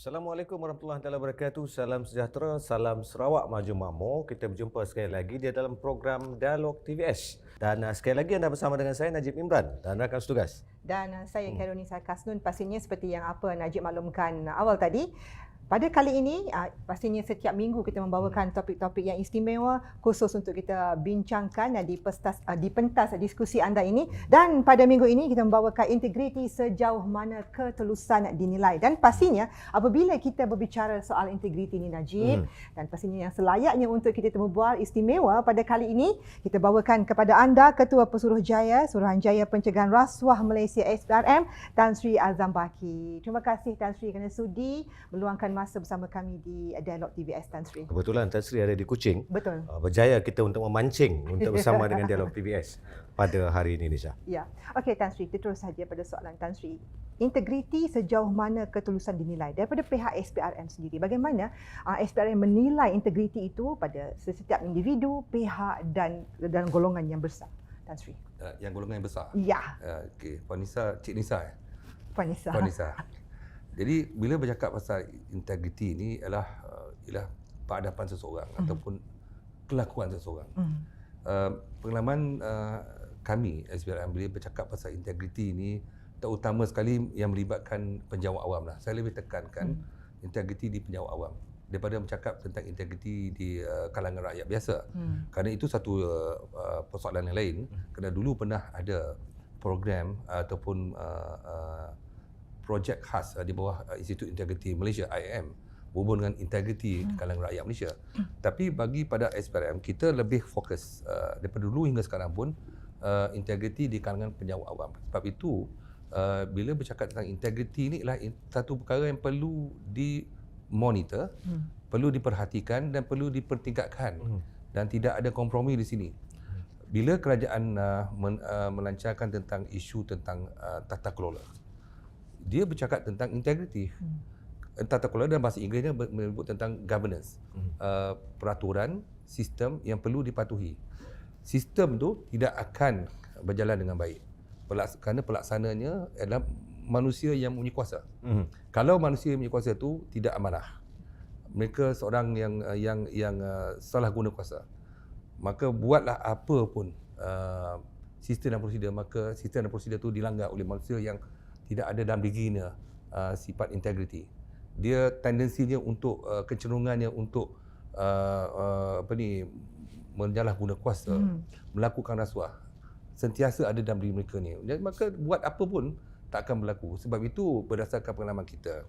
Assalamualaikum warahmatullahi wabarakatuh. Salam sejahtera, salam Sarawak Maju Makmur. Kita berjumpa sekali lagi di dalam program Dialog TVS. Dan sekali lagi anda bersama dengan saya Najib Imran dan rakan setugas. Dan saya Kairunisa Kasnun. Pastinya seperti yang Najib maklumkan awal tadi, pada kali ini pastinya setiap minggu kita membawakan topik-topik yang istimewa khusus untuk kita bincangkan di pentas diskusi anda ini. Dan pada minggu ini kita membawakan integriti sejauh mana ketulusan dinilai. Dan pastinya apabila kita berbicara soal integriti ini Najib, dan pastinya yang selayaknya untuk kita berbual istimewa pada kali ini, kita bawakan kepada anda Ketua Suruhanjaya Pencegahan Rasuah Malaysia SPRM, Tan Sri Azam Baki. Terima kasih Tan Sri kerana sudi meluangkan masa bersama kami di Dialog TVS, Tan Sri. Kebetulan Tan Sri ada di Kuching. Betul. Berjaya kita untuk memancing untuk bersama dengan Dialog TVS pada hari ini, Nisha. Ya. Okey Tan Sri, kita terus saja pada soalan Tan Sri. Integriti sejauh mana ketulusan dinilai daripada pihak SPRM sendiri? Bagaimana SPRM menilai integriti itu pada setiap individu, pihak dan golongan yang besar? Tan Sri. Yang golongan yang besar? Ya. Okey, Puan Nisa, Cik Nisa Puan Nisa. Puan Nisa. Jadi bila bercakap pasal integriti ini ialah peradaban seseorang ataupun kelakuan seseorang. Pengalaman kami SPRM bila bercakap pasal integriti ini terutama sekali yang melibatkan penjawat awam lah. Saya lebih tekankan integriti di penjawat awam daripada bercakap tentang integriti di kalangan rakyat biasa. Kerana itu satu persoalan yang lain. Kerana dulu pernah ada program ataupun projek khas di bawah Institut Integriti Malaysia IIM berhubung dengan integriti di kalangan rakyat Malaysia. Tapi bagi pada SPRM kita lebih fokus daripada dulu hingga sekarang pun integriti di kalangan penjawat awam. Sebab itu bila bercakap tentang integriti ini adalah satu perkara yang perlu dimonitor, perlu diperhatikan dan perlu dipertingkatkan dan tidak ada kompromi di sini. Bila kerajaan melancarkan tentang isu tentang tata kelola, dia bercakap tentang integriti. Tata kelola dalam bahasa Inggerisnya menyebut tentang governance. Peraturan, sistem yang perlu dipatuhi. Sistem tu tidak akan berjalan dengan baik kerana pelaksananya adalah manusia yang mempunyai kuasa. Kalau manusia yang mempunyai kuasa tu tidak amanah, mereka seorang yang salah guna kuasa, maka buatlah apa pun sistem dan prosedur, maka sistem dan prosedur tu dilanggar oleh manusia yang tidak ada dalam dirinya sifat integriti. Dia tendensinya untuk kecenderungannya untuk menyalahguna kuasa, melakukan rasuah, sentiasa ada dalam diri mereka ni. Dan maka buat apa pun tak akan berlaku. Sebab itu berdasarkan pengalaman kita,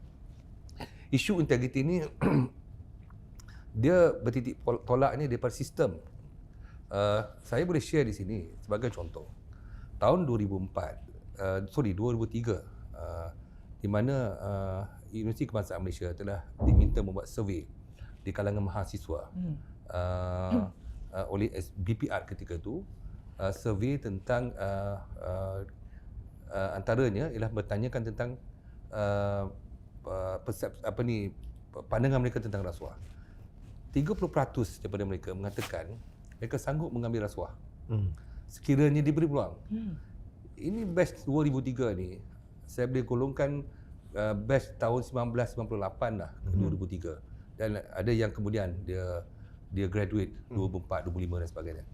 isu integriti ni dia bertitik tolaknya daripada sistem. Saya boleh share di sini sebagai contoh. Tahun 2003 di mana Universiti Kebangsaan Malaysia telah diminta membuat survey di kalangan mahasiswa oleh BPR ketika itu. Survey tentang antaranya ialah bertanyakan tentang pandangan mereka tentang rasuah. 30% daripada mereka mengatakan mereka sanggup mengambil rasuah sekiranya diberi peluang. Ini batch 2003 ni, saya boleh golongkan batch tahun 1998 lah ke 2003. Dan ada yang kemudian dia graduate 2004, 2005 dan sebagainya.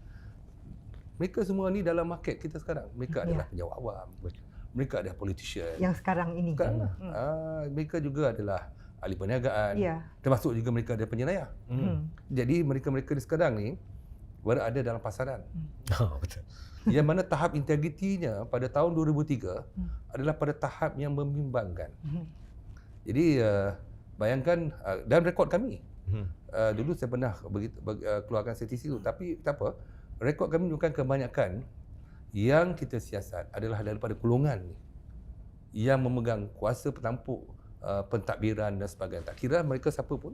Mereka semua ni dalam market kita sekarang. Mereka adalah penjawat awam. Mereka adalah politician. Yang sekarang ini. Sekarang lah. Mereka juga adalah ahli perniagaan. Termasuk juga mereka ada penjenayah. Jadi mereka-mereka ni sekarang ni berada dalam pasaran. Betul. Yang mana tahap integritinya pada tahun 2003 adalah pada tahap yang membimbangkan. Jadi bayangkan dalam rekod kami. Dulu saya pernah keluarkan statistik itu, tapi tak apa. Rekod kami bukan kebanyakan yang kita siasat adalah daripada golongan yang memegang kuasa petampuk pentadbiran dan sebagainya. Tak kira mereka siapa pun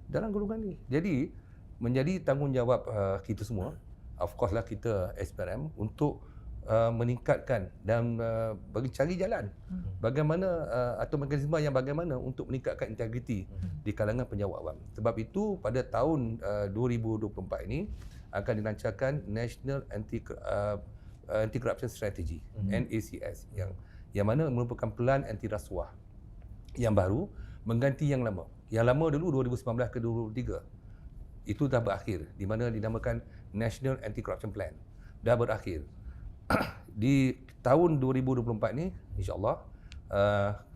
dalam golongan ni. Jadi menjadi tanggungjawab kita semua, of course lah kita SPRM, untuk meningkatkan dan bagi cari jalan bagaimana atau mekanisme yang bagaimana untuk meningkatkan integriti di kalangan penjawat awam. Sebab itu pada tahun 2024 ini akan dilancarkan National Anti-Corruption Strategy, NACS, yang mana merupakan pelan anti rasuah yang baru mengganti yang lama. Yang lama dulu 2019 ke 2023 itu dah berakhir, di mana dinamakan National Anti-Corruption Plan. Dah berakhir. Di tahun 2024 ni, insya-Allah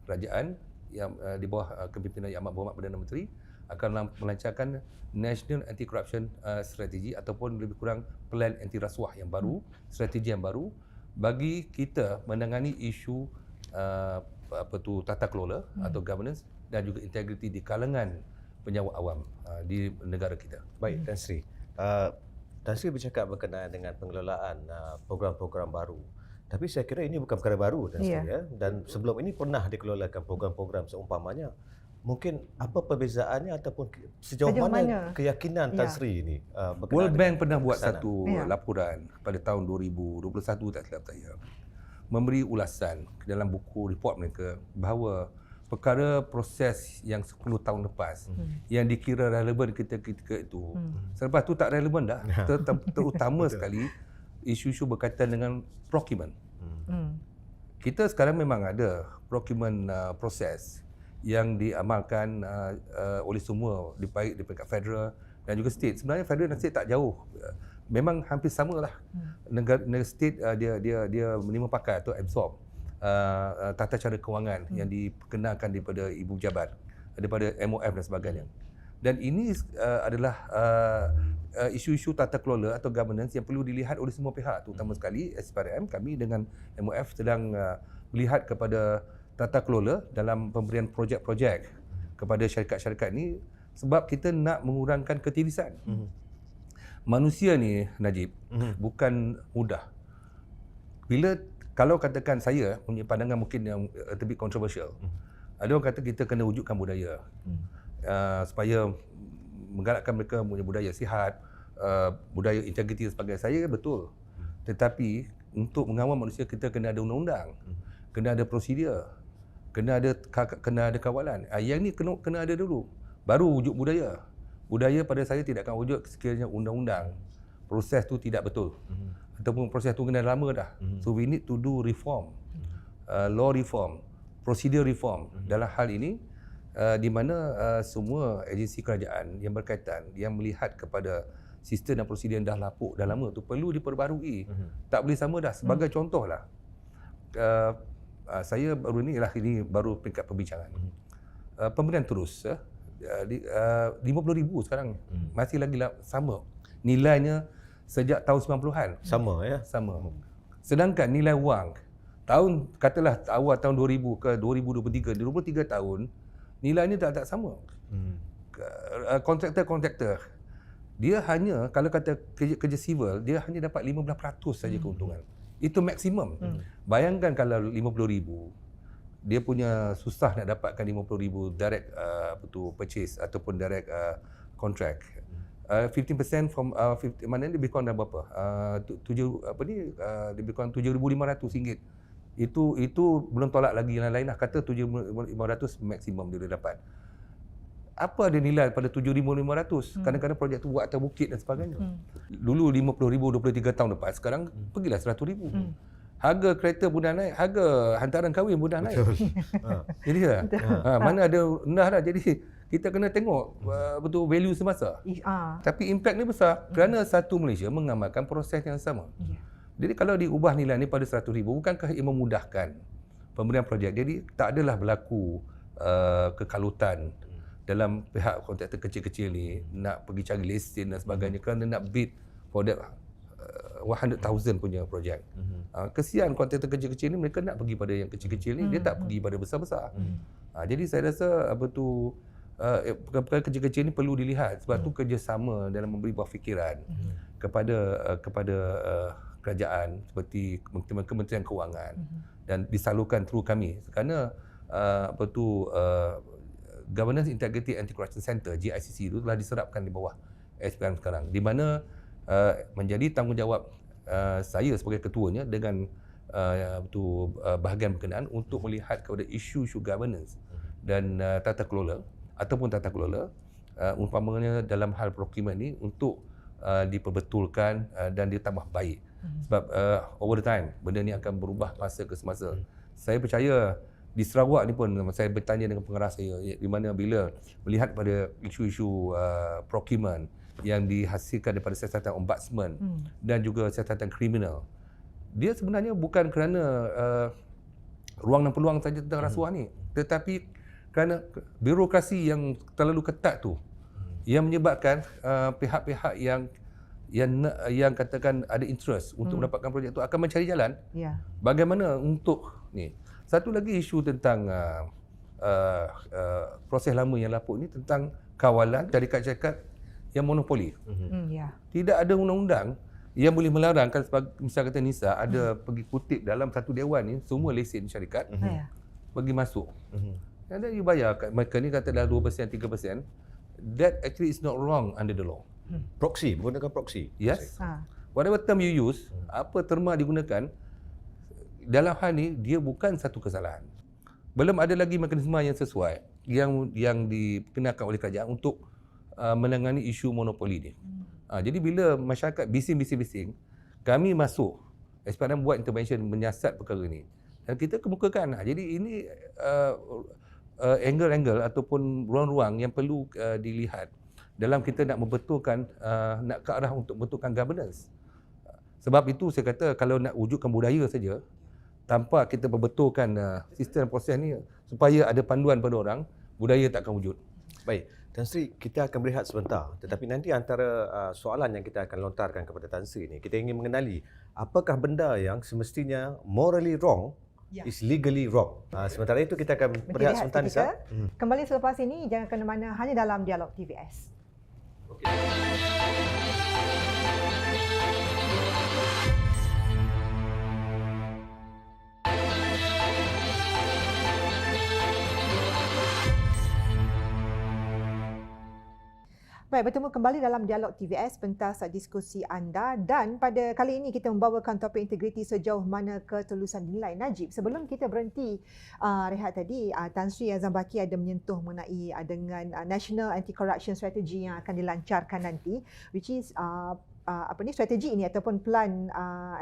kerajaan yang di bawah kepimpinan Yang Amat Berhormat Perdana Menteri akan melancarkan National Anti-Corruption Strategy ataupun lebih kurang plan anti rasuah yang baru, strategi yang baru bagi kita menangani isu tata kelola atau governance dan juga integriti di kalangan penjawat awam di negara kita. Baik, Tan Sri. Tan Sri bercakap berkenaan dengan pengelolaan program-program baru. Tapi saya kira ini bukan perkara baru, Tan Sri, ya. Dan sebelum ini pernah dikelolakan program-program seumpamanya. Mungkin apa perbezaannya ataupun sejauh mana keyakinan Tan Sri ini World Bank pernah buat satu laporan pada tahun 2021 tak silap saya, memberi ulasan dalam buku report mereka bahawa perkara proses yang 10 tahun lepas yang dikira relevan ketika itu selepas tu tak relevan dah. Terutama sekali isu-isu berkaitan dengan procurement. Kita sekarang memang ada procurement proses yang diamalkan oleh semua di peringkat federal dan juga state. Sebenarnya federal dan state tak jauh. Memang hampir samalah. Negara state dia menerima pakai atau absorb tata cara kewangan yang diperkenalkan daripada ibu pejabat, daripada MOF dan sebagainya. Dan ini adalah isu-isu tata kelola atau governance yang perlu dilihat oleh semua pihak, terutama sekali SPRM. Kami dengan MOF sedang melihat kepada tata kelola dalam pemberian projek-projek kepada syarikat-syarikat ini sebab kita nak mengurangkan ketirisan. Manusia ni, Najib, bukan mudah. Kalau katakan saya punya pandangan mungkin yang lebih kontroversial. Ada orang kata kita kena wujudkan budaya supaya menggalakkan mereka punya budaya sihat, budaya integriti dan sebagainya. Saya betul. Tetapi untuk mengawal manusia kita kena ada undang-undang, kena ada prosedur, kena ada kawalan. Yang ni kena ada dulu. Baru wujud budaya. Budaya pada saya tidak akan wujud sekiranya undang-undang. Proses tu tidak betul. Ataupun proses tu kena lama dah. So we need to do reform. Law reform, prosedur reform. Dalam hal ini di mana semua agensi kerajaan yang berkaitan yang melihat kepada sistem dan prosedur yang dah lapuk, dah lama tu perlu diperbarui. Tak boleh sama dah. Sebagai contohlah, saya baru ini baru peringkat perbincangan. Pemberian terus 50,000 sekarang masih lagi sama nilainya sejak tahun 90-an. Sama, ya. Sama. Sedangkan nilai wang tahun katalah awal tahun 2000 ke 2023, 23 tahun nilainya tak sama. Kontraktor dia hanya kalau kata kerja civil dia hanya dapat 15% saja keuntungan. Itu maksimum. Bayangkan kalau 50,000 dia punya susah nak dapatkan 50,000 direct purchase ataupun direct contract. 15% from 50, maknanya lebih kurang berapa? Lebih kurang RM7,500. Itu belum tolak lagi yang lain lah, kata 7,500 maksimum dia boleh dapat. Apa ada nilai pada 7,500? Kadang-kadang projek tu buat atas bukit dan sebagainya. Dulu 50,000 23 tahun lepas, sekarang pergilah 100,000. Harga kereta pun dah naik, harga hantaran kahwin pun dah naik. Jadi mana ada rendah dah. Jadi kita kena tengok betul value semasa. Tapi impact ni besar kerana satu Malaysia mengamalkan proses yang sama. Jadi kalau diubah nilai ni pada 100,000, bukankah ia memudahkan pemberian projek? Jadi tak adalah berlaku kekalutan dalam pihak kontraktor kecil-kecil ni nak pergi cari lesen dan sebagainya kerana nak bid for that 100,000 punya projek. Kesian kontraktor kecil-kecil ni, mereka nak pergi pada yang kecil-kecil ni, dia tak pergi pada besar-besar. Jadi saya rasa perkara kecil-kecil ni perlu dilihat sebab tu kerjasama dalam memberi buah fikiran kepada kerajaan seperti Kementerian Kewangan dan disalurkan through kami kerana Governance Integrity Anti-Corruption Center GICC itu telah diserapkan di bawah SPRM sekarang, di mana menjadi tanggungjawab saya sebagai ketuanya dengan bahagian berkenaan untuk melihat kepada isu-isu governance dan tata kelola umpamanya dalam hal procurement ni untuk diperbetulkan dan ditambah baik. Sebab over the time benda ni akan berubah masa ke semasa. Saya percaya Di Sarawak ni pun saya bertanya dengan pengarah saya di mana bila melihat pada isu-isu procurement yang dihasilkan daripada siasatan ombudsman dan juga siasatan kriminal, dia sebenarnya bukan kerana ruang dan peluang saja tentang rasuah ni, tetapi kerana birokrasi yang terlalu ketat tu yang menyebabkan pihak-pihak yang katakan ada interest untuk mendapatkan projek itu akan mencari jalan bagaimana untuk ni. Satu lagi isu tentang proses lama yang lapuk ni tentang kawalan syarikat-syarikat yang monopoli. Tidak ada undang-undang yang boleh melarang, kalau misal kata Nisa ada pergi kutip dalam satu dewan ni semua lesen syarikat bagi masuk. Dan you bayar mereka ni kata dah 2%, 3%. That actually is not wrong under the law. Proxy, menggunakan proxy. Yes. Whatever term you use, apa terma digunakan, dalam hal ni dia bukan satu kesalahan. Belum ada lagi mekanisme yang sesuai yang dikenalkan oleh kerajaan untuk menangani isu monopoli ni. Jadi bila masyarakat bising-bising, kami masuk, SPRM buat intervention menyiasat perkara ni. Dan kita kemukakan. Jadi ini angle-angle ataupun ruang-ruang yang perlu dilihat dalam kita nak membetulkan, nak ke arah untuk betulkan governance. Sebab itu saya kata kalau nak wujudkan budaya saja, tanpa kita membetulkan sistem proses ni supaya ada panduan pada orang, budaya tak akan wujud. Baik, Tan Sri, kita akan berehat sebentar. Tetapi nanti antara soalan yang kita akan lontarkan kepada Tan Sri ni, kita ingin mengenali apakah benda yang semestinya morally wrong is legally wrong. Sementara itu kita akan berehat sebentar, Nisa. Kembali selepas ini, jangan ke mana-mana, hanya dalam Dialog TVS. Baik, bertemu kembali dalam Dialog TVS, pentas diskusi anda, dan pada kali ini kita membawakan topik integriti sejauh mana ketulusan dinilai. Najib, sebelum kita berhenti rehat tadi, Tan Sri Azam Baki ada menyentuh mengenai dengan National Anti-Corruption Strategy yang akan dilancarkan nanti, which is strategi ini ataupun plan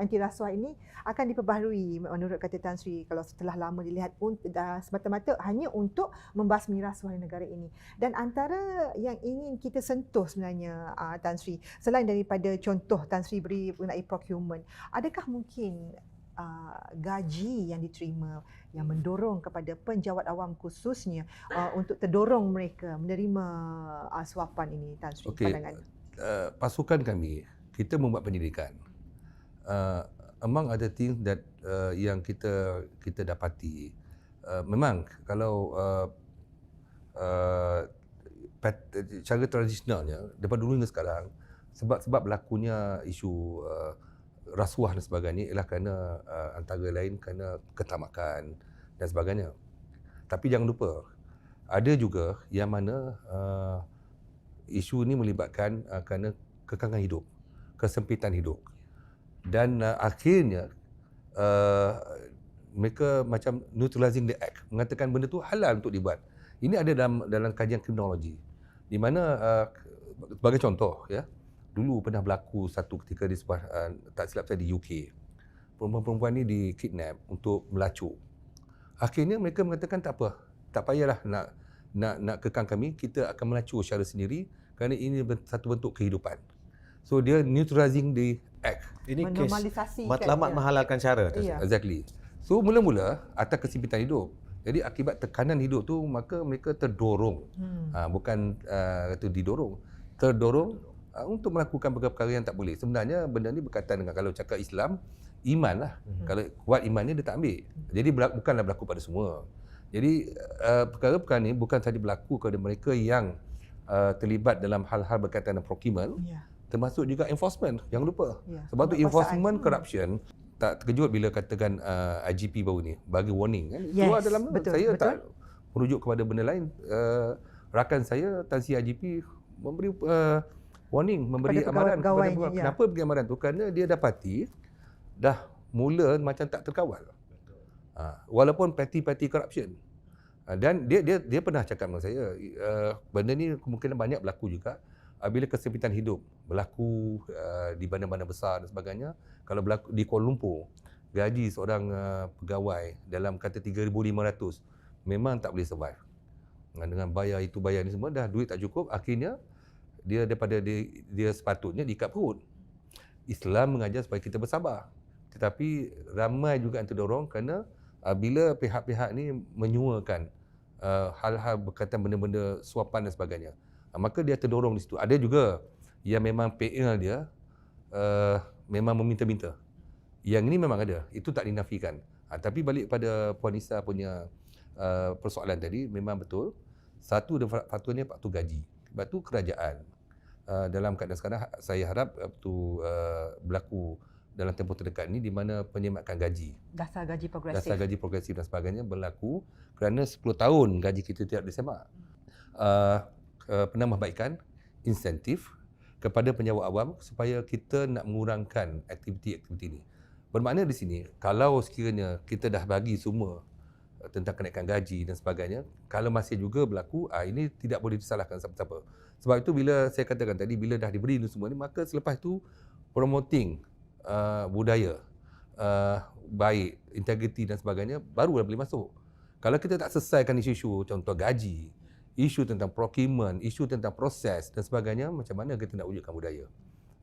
anti rasuah ini akan diperbaharui menurut kata Tan Sri kalau setelah lama dilihat semata-mata hanya untuk membasmi rasuah di negara ini. Dan antara yang ingin kita sentuh sebenarnya Tan Sri, selain daripada contoh Tan Sri beri mengenai procurement, adakah mungkin gaji yang diterima yang mendorong kepada penjawat awam khususnya untuk terdorong mereka menerima suapan ini, Tan Sri? Pandangan pasukan kami, kita membuat pendidikan. Among other things that yang kita dapati, memang kalau cara tradisionalnya daripada dulu hingga sekarang, sebab berlakunya isu rasuah dan sebagainya ialah kerana antara lain kerana ketamakan dan sebagainya. Tapi jangan lupa, ada juga yang mana isu ini melibatkan kerana kekangan hidup, kesempitan hidup. Dan akhirnya mereka macam neutralizing the act, mengatakan benda tu halal untuk dibuat. Ini ada dalam kajian kriminologi. Di mana sebagai contoh ya, dulu pernah berlaku satu ketika di sebuah tak silap saya di UK. Perempuan-perempuan ni dikidnap untuk melacur. Akhirnya mereka mengatakan tak apa, tak payahlah nak kekang kami, kita akan melacur secara sendiri kerana ini satu bentuk kehidupan. So dia neutralizing the act. Ini kes matlamat menghalalkan cara. Exactly. So mula-mula atas kesempitan hidup. Jadi akibat tekanan hidup tu maka mereka terdorong. Bukan didorong. Terdorong untuk melakukan perkara-perkara yang tak boleh. Sebenarnya benda ni berkaitan dengan kalau cakap Islam, iman lah. Kalau kuat imannya dia tak ambil. Jadi bukanlah berlaku pada semua. Jadi perkara-perkara ni bukan sahaja berlaku kepada mereka yang terlibat dalam hal-hal berkaitan dengan procurement, termasuk juga enforcement. Jangan lupa. Sebab tu enforcement corruption, tak terkejut bila katakan IGP baru ni bagi warning kan. Keluar dalam saya tak merujuk kepada benda lain. Rakan saya Tan Sri IGP memberi warning, memberi amaran kepada kenapa bagi amaran tu, kerana dia dapati dah mula macam tak terkawal. Walaupun petty corruption. Dan dia pernah cakap dengan saya, benda ni kemungkinan banyak berlaku juga bila kesempitan hidup berlaku di bandar-bandar besar dan sebagainya. Kalau berlaku di Kuala Lumpur, gaji seorang pegawai dalam kata 3,500 memang tak boleh survive. Dengan bayar itu bayar ni semua, dah duit tak cukup, akhirnya dia daripada dia sepatutnya diikat perut. Islam mengajar supaya kita bersabar. Tetapi ramai juga yang terdorong kerana bila pihak-pihak ni menyuakan hal-hal berkaitan benda-benda suapan dan sebagainya, maka dia terdorong di situ. Ada juga yang memang PL dia memang meminta-minta. Yang ini memang ada, itu tak dinafikan. Tapi balik pada Puan Nisa punya persoalan tadi, memang betul. Satu faktornya faktor gaji. Sebab tu kerajaan dalam keadaan sekarang, saya harap berlaku dalam tempoh terdekat ini di mana penyemakan gaji, Dasar gaji progresif. dasar gaji progresif dan sebagainya berlaku kerana 10 tahun gaji kita tidak disemak. Penambahbaikan insentif kepada penyewa awam supaya kita nak mengurangkan aktiviti-aktiviti ini. Bermakna di sini, kalau sekiranya kita dah bagi semua tentang kenaikan gaji dan sebagainya, kalau masih juga berlaku, ini tidak boleh disalahkan siapa-siapa. Sebab itu bila saya katakan tadi, bila dah diberi itu semua ni, maka selepas itu promoting budaya baik, integriti dan sebagainya, barulah boleh masuk. Kalau kita tak selesaikan isu-isu contoh gaji, isu tentang procurement, isu tentang proses dan sebagainya, macam mana kita nak wujudkan budaya?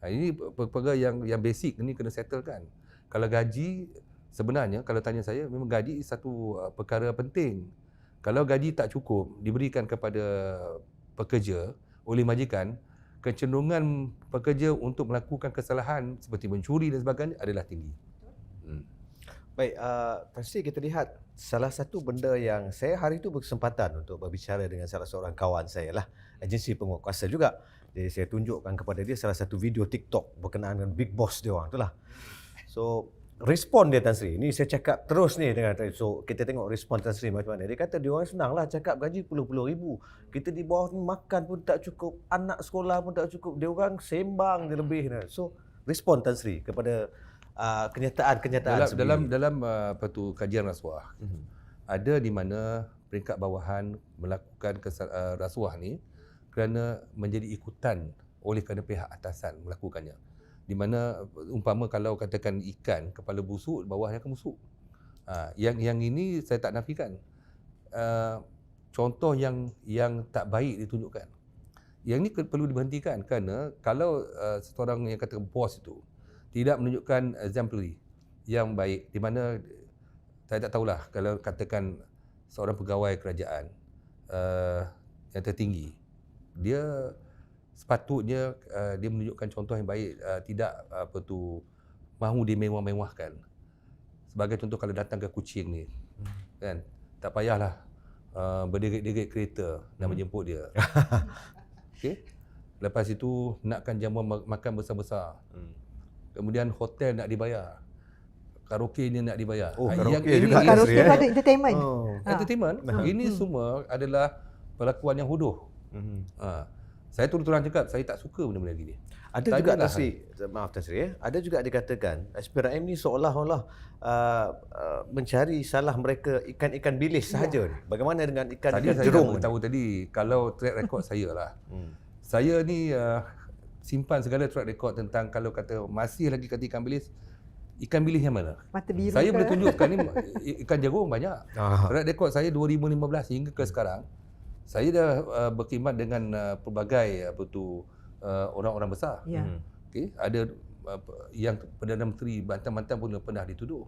Ini perkara yang basic ni kena settlekan. Kalau gaji, sebenarnya kalau tanya saya, memang gaji satu perkara penting. Kalau gaji tak cukup diberikan kepada pekerja oleh majikan, kecenderungan pekerja untuk melakukan kesalahan seperti mencuri dan sebagainya adalah tinggi. Baik, Tan Sri, kita lihat salah satu benda yang saya hari itu berkesempatan untuk berbicara dengan salah seorang kawan saya lah, agensi penguatkuasa juga. Jadi saya tunjukkan kepada dia salah satu video TikTok berkenaan dengan big boss dia orang tu lah. So, respon dia Tan Sri, ni saya cakap terus ni dengan so kita tengok respon Tan Sri macam mana. Dia kata dia orang senang lah cakap gaji puluh-puluh ribu. Kita di bawah ni makan pun tak cukup, anak sekolah pun tak cukup. Dia orang sembang dia lebih. So, respon Tan Sri kepada kenyataan-kenyataan dalam kajian rasuah. Ada di mana peringkat bawahan melakukan rasuah ni kerana menjadi ikutan oleh kerana pihak atasan melakukannya. Di mana umpama kalau katakan ikan kepala busuk, bawahnya akan busuk. Yang ini saya tak nafikan. Contoh yang tak baik ditunjukkan. Yang ini perlu diberhentikan kerana kalau seseorang yang kata bos itu tidak menunjukkan exemplary yang baik, di mana saya tak tahulah kalau katakan seorang pegawai kerajaan yang tertinggi, dia sepatutnya dia menunjukkan contoh yang baik, tidak mahu dimewah-mewahkan. Sebagai contoh, kalau datang ke Kuching ni, kan, tak payahlah berderet-deret kereta nak menjemput dia. Okey. Lepas itu nakkan jamuan makan besar-besar. Kemudian hotel nak dibayar. Karaoke-nya nak dibayar. Karaoke juga. Karaoke ada entertainment. Entertainment. Ini semua adalah perlakuan yang hodoh. Saya terus-terang cakap, saya tak suka benda-benda gini. Ada juga Tan Sri, maaf Tan Sri, ada juga dikatakan SPRM ni seolah-olah mencari salah mereka ikan-ikan bilis sahaja. Bagaimana dengan ikan-ikan jerung? Saya tahu tadi, kalau track record saya lah. Saya ni simpan segala track record tentang kalau kata masih lagi kata ikan bilis yang mana? Mata biru. Saya boleh tunjukkan ni ikan jagung banyak. Track record saya 2015 hingga ke sekarang. Saya dah berkhidmat dengan pelbagai orang-orang besar. Okey, ada yang Perdana Menteri Bantan pun pernah dituduh.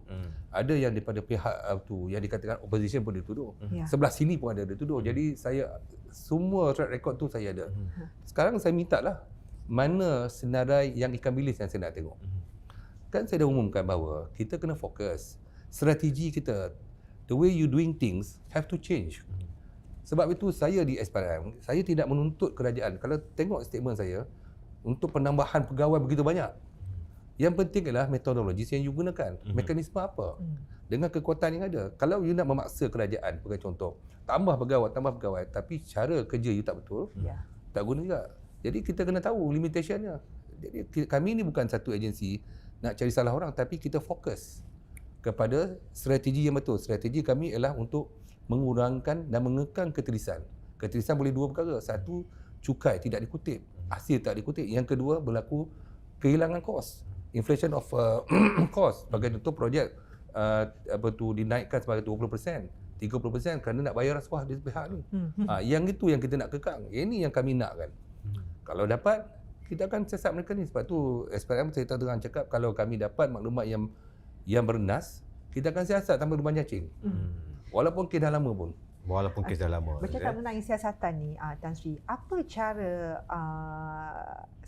Ada yang daripada pihak yang dikatakan opposition pun dituduh. Sebelah sini pun ada dituduh. Jadi saya semua track record tu saya ada. Sekarang saya minta lah mana senarai yang ikan bilis yang saya nak tengok. Kan saya dah umumkan bahawa kita kena fokus. Strategi kita, the way you doing things have to change. Sebab itu saya di SPRM, saya tidak menuntut kerajaan. Kalau tengok statement saya, untuk penambahan pegawai begitu banyak. Yang penting adalah metodologi yang you gunakan. Mekanisme apa? Dengan kekuatan yang ada. Kalau you nak memaksa kerajaan, sebagai contoh, tambah pegawai, tapi cara kerja you tak betul, tak guna juga. Jadi kita kena tahu limitationnya. Jadi kami ni bukan satu agensi nak cari salah orang, tapi kita fokus kepada strategi yang betul. Strategi kami ialah untuk mengurangkan dan mengekang keterisan. Keterisan boleh dua perkara. Satu, cukai tidak dikutip, hasil tak dikutip. Yang kedua, berlaku kehilangan kos, inflation of cost. Sebagai contoh projek dinaikkan sebagai 20%, 30% kerana nak bayar rasuah di pihak ni. Yang itu yang kita nak kekang. Ini yang kami nakkan. Kalau dapat, kita akan siasat mereka ni. Sebab tu SPRM saya terang cakap, kalau kami dapat maklumat yang bernas, kita akan siasat tanpa rumah cacing. Walaupun kes dah lama pun. Walaupun kes dah lama. Bercakap mengenai siasatan ni, Tan Sri, apa cara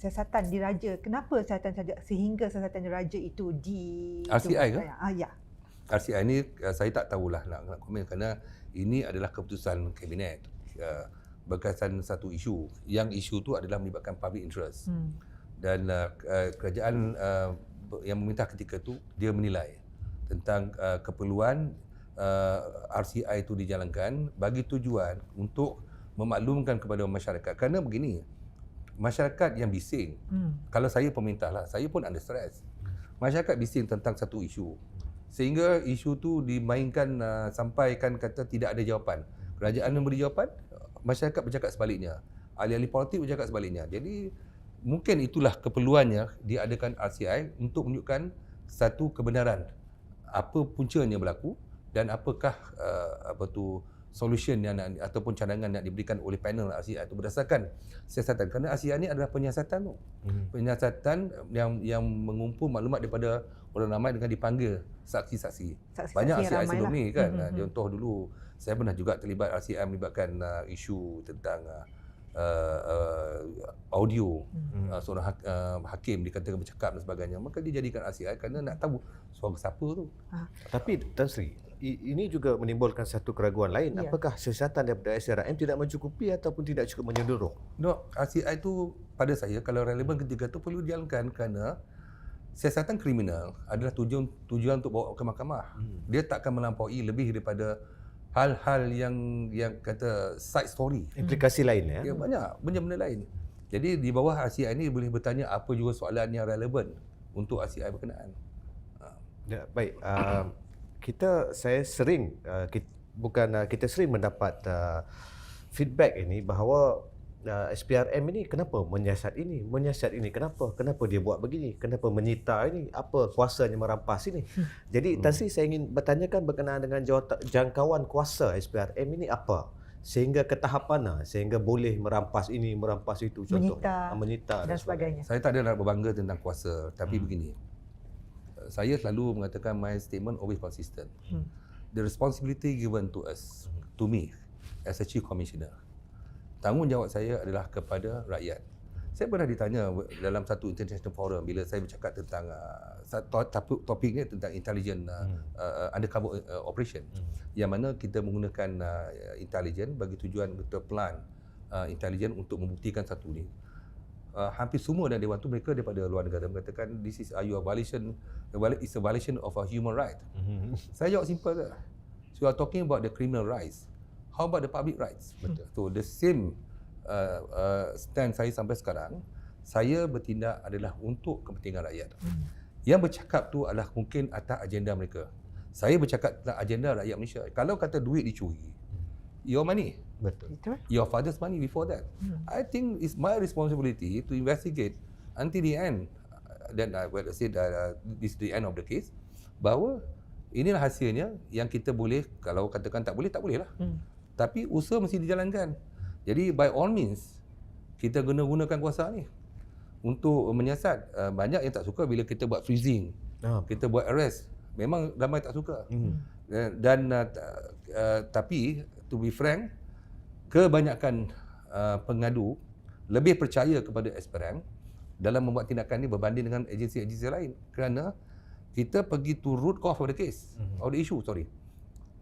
siasatan diraja? Kenapa sehingga siasatan diraja itu RCI ke? Ya. RCI ni saya tak tahulah nak komen kerana ini adalah keputusan kabinet berkaitan satu isu. Yang isu tu adalah melibatkan public interest. Dan kerajaan yang memerintah ketika tu dia menilai tentang keperluan RCI itu dijalankan bagi tujuan untuk memaklumkan kepada masyarakat. Kerana begini, masyarakat yang bising, kalau saya pemerintah lah, saya pun under stress. Masyarakat bising tentang satu isu, sehingga isu tu dimainkan sampai kan kata tidak ada jawapan. Kerajaan memberi jawapan, masyarakat bercakap sebaliknya. Ahli-ahli politik bercakap sebaliknya. Jadi mungkin itulah keperluannya diadakan RCI untuk menunjukkan satu kebenaran apa puncanya berlaku dan apakah solution yang ataupun cadangan yang diberikan oleh panel RCI itu berdasarkan siasatan. Kerana RCI ini adalah penyiasatan tu. Penyiasatan yang mengumpul maklumat daripada orang ramai dengan dipanggil saksi-saksi. Banyak RCI sebelum ni kan. Contoh dulu saya pernah juga terlibat RCI melibatkan isu tentang audio seorang hakim dikatakan bercakap dan sebagainya. Maka dia jadikan RCI kerana nak tahu suara siapa tu. Tapi Tan Sri, ini juga menimbulkan satu keraguan lain. Apakah siasatan daripada SRM tidak mencukupi ataupun tidak cukup menyeluruh? No, RCI tu pada saya kalau relevan ketika tu perlu dijalankan kerana siasatan kriminal adalah tujuan untuk bawa ke mahkamah. Dia tak akan melampaui lebih daripada hal-hal yang kata side story. Implikasi lain ya. Ya banyak benda-benda lain. Jadi di bawah RCI ni boleh bertanya apa juga soalan yang relevan untuk RCI berkenaan. Ya, baik. Saya sering kita sering mendapat feedback ini bahawa SPRM ini kenapa menyiasat ini, kenapa dia buat begini, kenapa menyita ini, apa kuasanya merampas ini. Jadi Tan Sri, saya ingin bertanyakan berkenaan dengan jangkauan kuasa SPRM ini apa sehingga ke tahap mana sehingga boleh merampas ini, merampas itu, contohnya menyita dan sebagainya. Saya tak ada nak berbangga tentang kuasa, tapi begini, saya selalu mengatakan my statement always consistent. The responsibility given to us, to me as a chief commissioner, tanggungjawab saya adalah kepada rakyat. Saya pernah ditanya dalam satu international forum bila saya bercakap tentang topiknya tentang intelligent undercover operation, yang mana kita menggunakan intelligent bagi tujuan kita plan intelligent untuk membuktikan satu ni. Hampir semua dalam dewan tu mereka daripada luar negara mengatakan this is a violation of a human right. Saya jawab simple je. So you are talking about the criminal rights. How about the public rights? So the same stand saya sampai sekarang, saya bertindak adalah untuk kepentingan rakyat. Yang bercakap tu adalah mungkin atas agenda mereka. Saya bercakap tentang agenda rakyat Malaysia. Kalau kata duit dicuri, your money. Betul. Your father's money before that. I think it's my responsibility to investigate until the end. Then I will say this is the end of the case. Bahawa inilah hasilnya yang kita boleh, kalau katakan tak boleh lah. Tapi usaha mesti dijalankan. Jadi by all means, kita gunakan kuasa ni untuk menyiasat. Banyak yang tak suka bila kita buat freezing, kita buat arrest. Memang ramai tak suka. Dan tapi to be frank, kebanyakan pengadu lebih percaya kepada SPRM dalam membuat tindakan ini berbanding dengan agensi-agensi lain. Kerana kita pergi to root cause of the case, of the issue,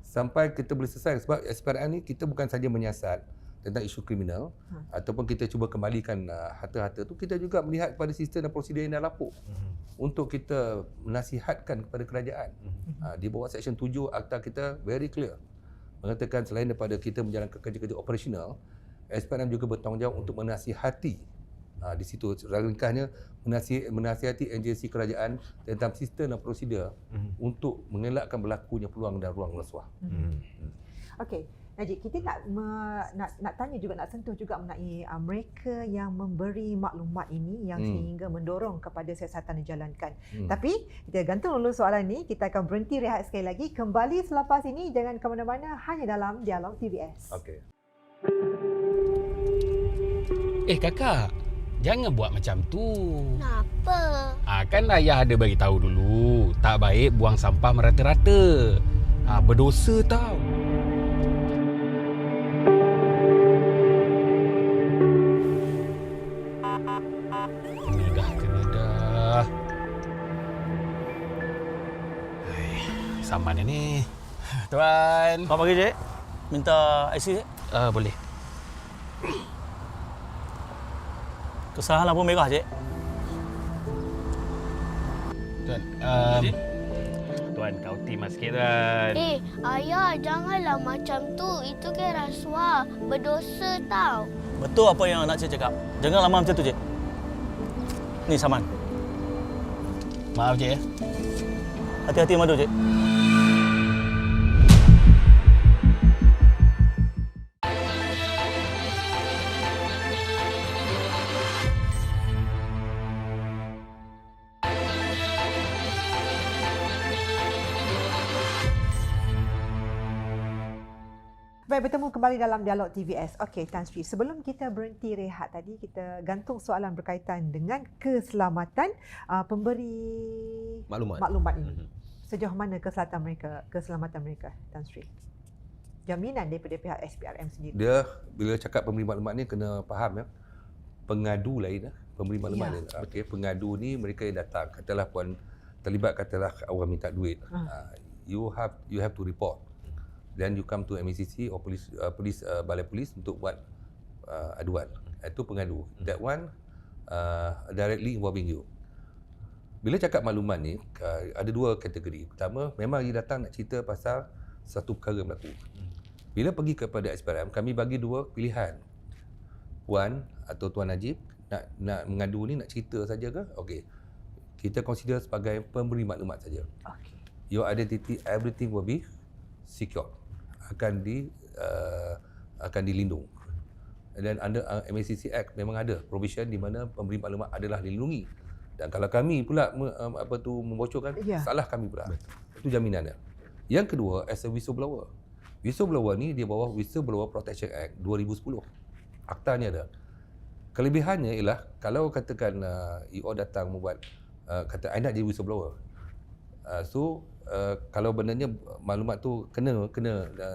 sampai kita boleh selesai. Sebab SPRM ni kita bukan saja menyiasat tentang isu kriminal ataupun kita cuba kembalikan harta-harta tu, kita juga melihat kepada sistem dan prosedur yang dah lapuk untuk kita menasihatkan kepada kerajaan. Di bawah Seksyen 7 Akta kita very clear mengatakan selain daripada kita menjalankan kerja-kerja operasional, SPRM juga bertanggungjawab untuk menasihati. Di situ ringkasnya menasihati agensi kerajaan tentang sistem dan prosedur untuk mengelakkan berlakunya peluang dan ruang rasuah. Okey, Najib, kita nak tanya juga, nak sentuh juga mengenai mereka yang memberi maklumat ini yang sehingga mendorong kepada siasatan dijalankan. Tapi kita gantung dulu soalan ni, kita akan berhenti rehat sekali lagi. Kembali selepas ini, jangan ke mana-mana, hanya dalam Dialog TVS. Okey. Kakak, jangan buat macam tu. Kenapa? Kan ayah ada bagi tahu dulu, tak baik buang sampah merata-rata. Berdosa tau. Kena dah. Saman ni. Tuan. Selamat pagi, Cik. Minta IC, Cik. Boleh. Kesalahan lampu merah, Cik. Tuan, Tuan, kau timah sikit, Tuan. Ayah, janganlah macam tu. Itu kan rasuah. Berdosa tau. Betul apa yang anak Cik cakap. Jangan lama macam tu, Cik. Ni saman. Maaf, Cik. Hati-hati madu, Cik. Baik, bertemu kembali dalam Dialog TVS. Okey, Tan Sri, sebelum kita berhenti rehat tadi, kita gantung soalan berkaitan dengan keselamatan pemberi maklumat ini. Sejauh mana keselamatan mereka, Tan Sri? Jaminan daripada pihak SPRM sendiri. Dia bila cakap pemberi maklumat ni kena faham pengadu lain pemberi maklumat lain. Okey, pengadu ni mereka yang datang, katalah puan terlibat, katalah orang minta duit. You have to report. Then you come to MACC or polis balai polis untuk buat aduan. Itu pengadu. That one directly involving you. Bila cakap maklumat ni ada dua kategori. Pertama, memang dia datang nak cerita pasal satu perkara berlaku. Bila pergi kepada SPRM, kami bagi dua pilihan. Puan atau Tuan Najib nak mengadu ni, nak cerita saja ke? Okey. Kita consider sebagai pemberi maklumat saja. Okey. Your identity, everything will be secure. Akan dilindung. Dan under MACC Act memang ada provision di mana pemberi maklumat adalah dilindungi. Dan kalau kami pula membocorkan, salah kami pula. Itu jaminannya. Yang kedua, as a whistleblower. Whistleblower ni dia bawah Whistleblower Protection Act 2010. Aktanya ada. Kelebihannya ialah kalau katakan EO datang membuat kata I nak jadi whistleblower. Kalau benarnya maklumat tu kena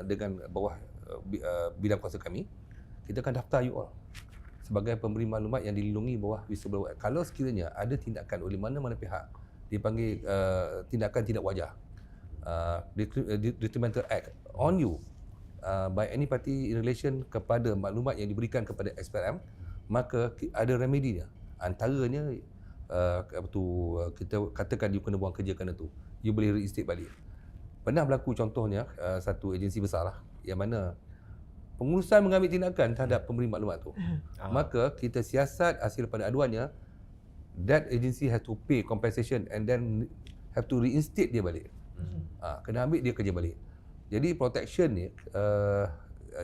dengan bawah bidang kuasa kami, kita akan daftar you all sebagai pemberi maklumat yang dilindungi bawah whistleblower. Kalau sekiranya ada tindakan oleh mana-mana pihak dipanggil tindakan tidak wajar, Detrimental Act on you by any party in relation kepada maklumat yang diberikan kepada SPRM, maka ada remedinya. Antaranya kita katakan you kena buang kerja kerana tu, you boleh reinstate balik. Pernah berlaku contohnya satu agensi besar lah yang mana pengurusan mengambil tindakan terhadap pemberi maklumat tu. Maka kita siasat hasil pada aduannya, that agency has to pay compensation and then have to reinstate dia balik. Kena ambil dia kerja balik. Jadi protection ni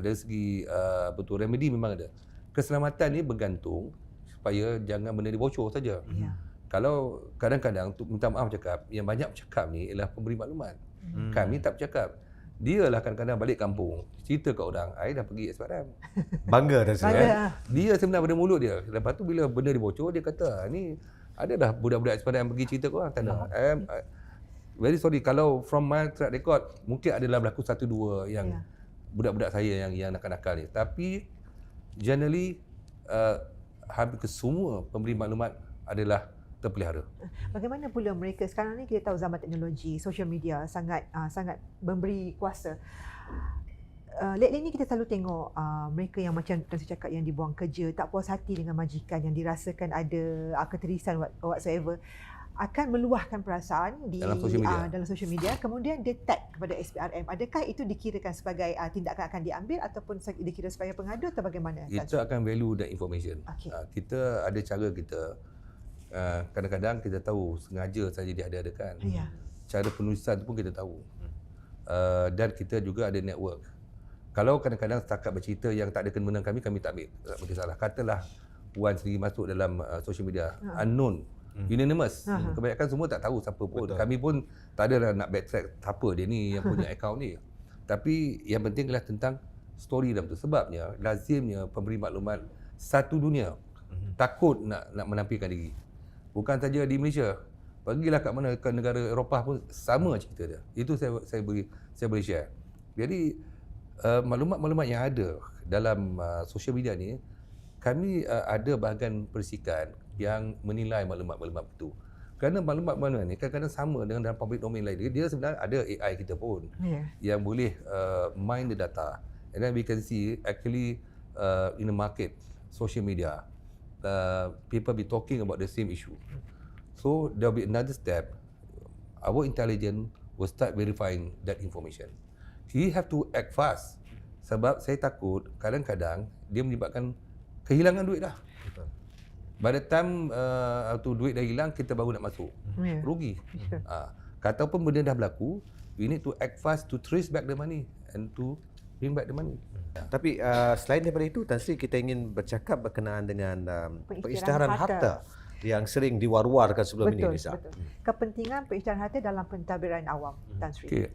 dari segi remedy memang ada. Keselamatan ni bergantung supaya jangan benda ni bocor saja. Kalau kadang-kadang minta maaf cakap, yang banyak bercakap ni ialah pemberi maklumat. Kami tak bercakap. Dia lah kadang-kadang balik kampung cerita kat orang, I dah pergi SPRM. Bangga rasanya. Dia sebenarnya pada mulut dia. Lepas tu bila benda dia bocor, dia kata, ni ada dah budak-budak SPRM pergi cerita kat orang. Tak ada. Very sorry, kalau from my track record, mungkin adalah berlaku satu dua yang budak-budak saya yang nakal-nakal ni. Tapi generally hampir semua pemberi maklumat adalah terpelihara. Bagaimana pula mereka sekarang ni, kita tahu zaman teknologi, social media sangat memberi kuasa. Lately ni kita selalu tengok mereka yang macam Tan Sri cakap, yang dibuang kerja, tak puas hati dengan majikan, yang dirasakan ada keterisan whatsoever, akan meluahkan perasaan di dalam social media, kemudian dia tag kepada SPRM. Adakah itu dikirakan sebagai tindakan akan diambil ataupun dikira sebagai pengadu atau bagaimana? Kita akan value that information. Kita ada cara kita. Kadang-kadang kita tahu sengaja saja dia ada-adakan. Cara penulisan tu pun kita tahu. Dan kita juga ada network. Kalau kadang-kadang setakat bercerita yang tak ada kena-mengena kami tak ambil. Tak bagi salah. Katalah Wan sendiri masuk dalam social media, unknown, unanimous. Kebanyakan semua tak tahu siapa pun. Betul. Kami pun tak ada nak backtrack siapa dia ni yang punya akaun ni. Tapi yang penting adalah tentang story dalam tu. Sebabnya lazimnya pemberi maklumat satu dunia takut nak menampilkan diri. Bukan saja di Malaysia. Pergilah kat mana, ke negara Eropah pun sama cerita dia. Itu saya boleh share. Jadi maklumat-maklumat yang ada dalam social media ni, kami ada bahagian persikan yang menilai maklumat-maklumat itu. Kerana maklumat-maklumat ni kadang-kadang sama dengan dalam public domain lain. Dia sebenarnya ada AI kita pun yang boleh mine the data. And then we can see actually in the market, social media, people be talking about the same issue. So there will be another step. Our intelligence will start verifying that information. He have to act fast. Sebab saya takut kadang-kadang dia menyebabkan kehilangan duit dah. Betul. By the time tu duit dah hilang, kita baru nak masuk. Rugi. Kataupun benda dah berlaku, we need to act fast to trace back the money and to bring back the money. Tapi selain daripada itu, Tan Sri, kita ingin bercakap berkenaan dengan Pengisytiharan pengisytiharan harta yang sering diwar-warkan sebelum ini, Nisa. Betul. Kepentingan pengisytiharan harta dalam pentadbiran awam, Tan Sri. Okay.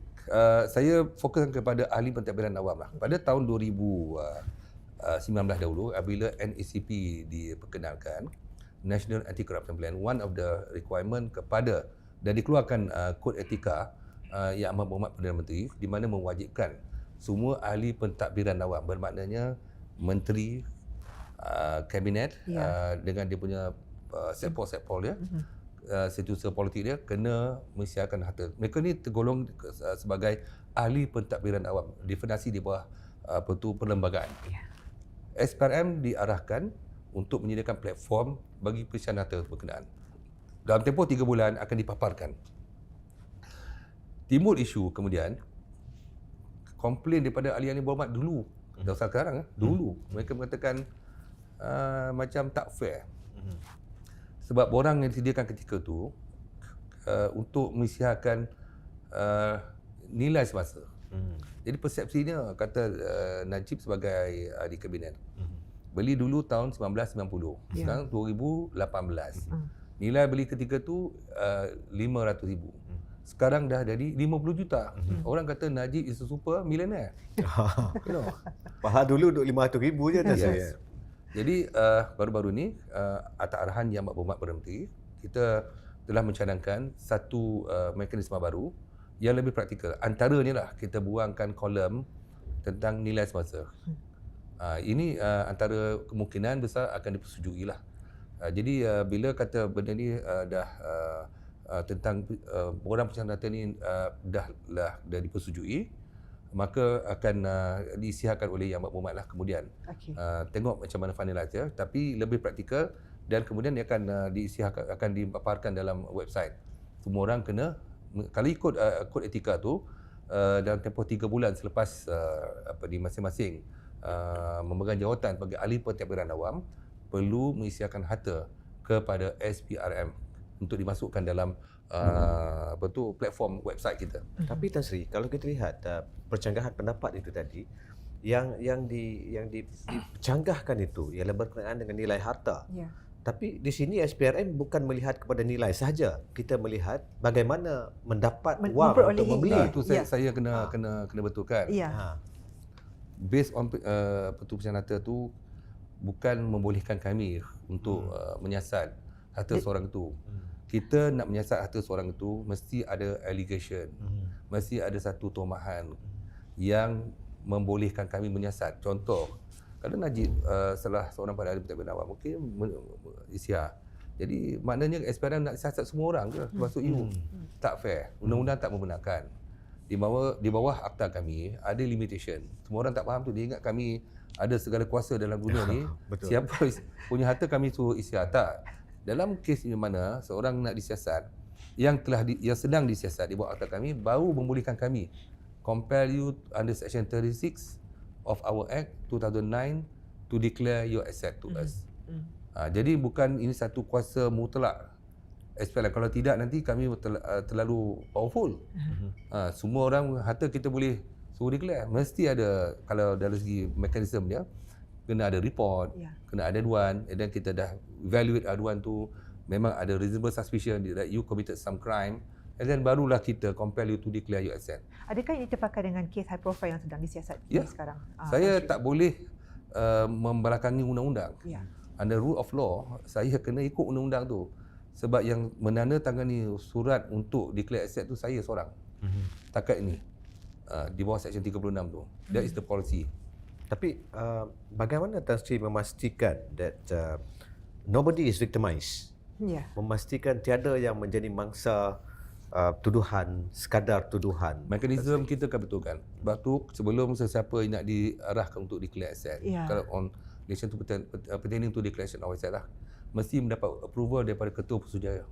Saya fokuskan kepada ahli pentadbiran awam lah. Pada tahun 2019 dahulu, apabila NACP diperkenalkan, National Anti-Corruption Plan, one of the requirement kepada dan dikeluarkan kod etika yang amat berhormat Perdana Menteri, di mana mewajibkan semua ahli pentadbiran awam, bermaknanya menteri, kabinet, dengan dia punya sekpol dia, setiausaha politik dia, kena mensiarkan harta. Mereka ni tergolong sebagai ahli pentadbiran awam, definasi di bawah perlembagaan. SPRM diarahkan untuk menyediakan platform bagi pensiaran harta berkenaan. Dalam tempoh 3 bulan akan dipaparkan. Timbul isu kemudian, komplain daripada ahli-ahli berhormat dulu, dah usah sekarang, dulu mereka mengatakan macam tak fair. Sebab orang yang disediakan ketika tu untuk mengisytiharkan nilai semasa. Jadi persepsinya, kata Najib sebagai ahli kabinet, beli dulu tahun 1990, sekarang 2018. Nilai beli ketika tu 500,000. Sekarang dah jadi 50 juta. Orang kata Najib is a super millionaire. You know. Padahal dulu duk 500,000 je, Tan Sri. Jadi baru-baru ni atas arahan Yang Amat Berhormat Perdana Menteri, kita telah mencadangkan satu mekanisme baru yang lebih praktikal. Antaranya lah kita buangkan kolom tentang nilai semasa. Ini antara kemungkinan besar akan dipersetujui lah. Jadi bila kata benda ni dah tentang program pensiaran harta ni dah dipersetujui, maka akan diisiharkan oleh Yang Amat Berhormat lah kemudian. Tengok macam mana finalize ya, tapi lebih praktikal, dan kemudian dia akan diisiharkan, akan dipaparkan dalam website. Semua orang kena, kalau ikut kod etika tu, dalam tempoh 3 bulan selepas di masing-masing memegang jawatan sebagai ahli pentadbiran awam, perlu mengisiharkan harta kepada SPRM untuk dimasukkan dalam platform website kita. Tapi Tan Sri, kalau kita lihat percanggahan pendapat itu tadi, yang dicanggahkan itu ialah berkenaan dengan nilai harta. Tapi di sini SPRM bukan melihat kepada nilai sahaja. Kita melihat bagaimana mendapat wang untuk membeli. Itu saya kena betulkan. Based on pertubuhan harta tu bukan membolehkan kami untuk menyiasat harta seorang itu. Kita nak menyiasat harta seorang itu, mesti ada allegation, mesti ada satu tomahan yang membolehkan kami menyiasat. Contoh, kalau Najib salah seorang pada ahli pentadbiran awam, mungkin isytihar. Jadi maknanya SPRM nak siasat semua orang ke, termasuk you. Tak fair. Undang-undang tak membenarkan. Di bawah akta kami ada limitation. Semua orang tak faham tu. Dia ingat kami ada segala kuasa dalam dunia ni. Siapa punya harta kami suruh isytihar. Tak. Dalam kes di mana seorang nak disiasat, yang sedang disiasat di bawah akta kami, baru membolehkan kami compel you under section 36 of our act 2009 to declare your asset to us. Jadi bukan ini satu kuasa mutlak SPRM. Kalau tidak nanti kami terlalu powerful. Semua orang harta kita boleh So declare, mesti ada, kalau dari segi mekanisme dia, kena ada report, kena ada aduan, and then kita dah evaluate aduan tu, memang ada reasonable suspicion that you committed some crime, and then barulah kita compel you to declare your asset. Adakah ini terpakai dengan kes high profile yang sedang disiasat sekarang? Saya tak boleh membelakangi undang-undang. Ya. Under rule of law, saya kena ikut undang-undang tu. Sebab yang menandatangani surat untuk declare asset tu saya seorang. Takat ini. Di bawah Section 36 tu. That is the policy. Tapi bagaimana Tan Sri memastikan that nobody is victimized? Ya. Memastikan tiada yang menjadi mangsa tuduhan, sekadar tuduhan. Mekanisme kita akan betulkan. Sebab tu sebelum sesiapa yang nak diarahkan untuk declare asset, kalau on relation to pertaining to declaration of asset lah, mesti mendapat approval daripada Ketua Pusurujaya.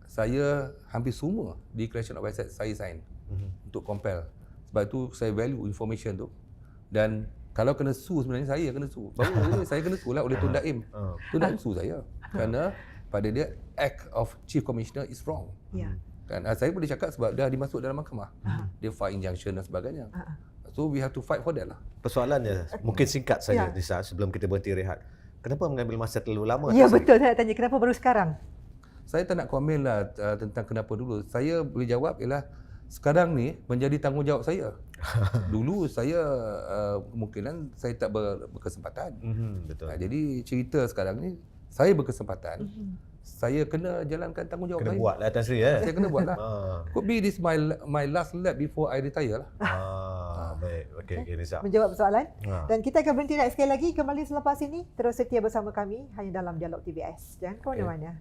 Saya hampir semua declaration of asset saya sign untuk compel. Sebab tu saya value information tu. Dan kalau kena sue sebenarnya saya kena sue. Baru saya kena sue lah oleh Tun Daim. Tun Daim sue saya. Kerana pada dia act of Chief Commissioner is wrong. Kan saya boleh cakap sebab dah dimasuk dalam mahkamah. Dia file injunction dan sebagainya. So we have to fight for that lah. Persoalannya mungkin singkat saja Nisa sebelum kita berhenti rehat. Kenapa mengambil masa terlalu lama? Ya, betul, saya nak tanya kenapa baru sekarang? Saya tak nak komen lah tentang kenapa dulu. Saya boleh jawab ialah sekarang ni menjadi tanggungjawab saya. Dulu saya kemungkinan saya tak berkesempatan. Betul. Jadi cerita sekarang ni saya berkesempatan. Saya kena jalankan tanggungjawab Kena saya. buatlah Tan Sri Saya kena buat lah. Could be this my last lap before I retire lah. Baik. Okey Nisa. Menjawab soalan. Dan kita akan berhenti sekali lagi kembali selepas ini. Terus setia bersama kami hanya dalam Dialog TVS. Jangan ke mana-mana.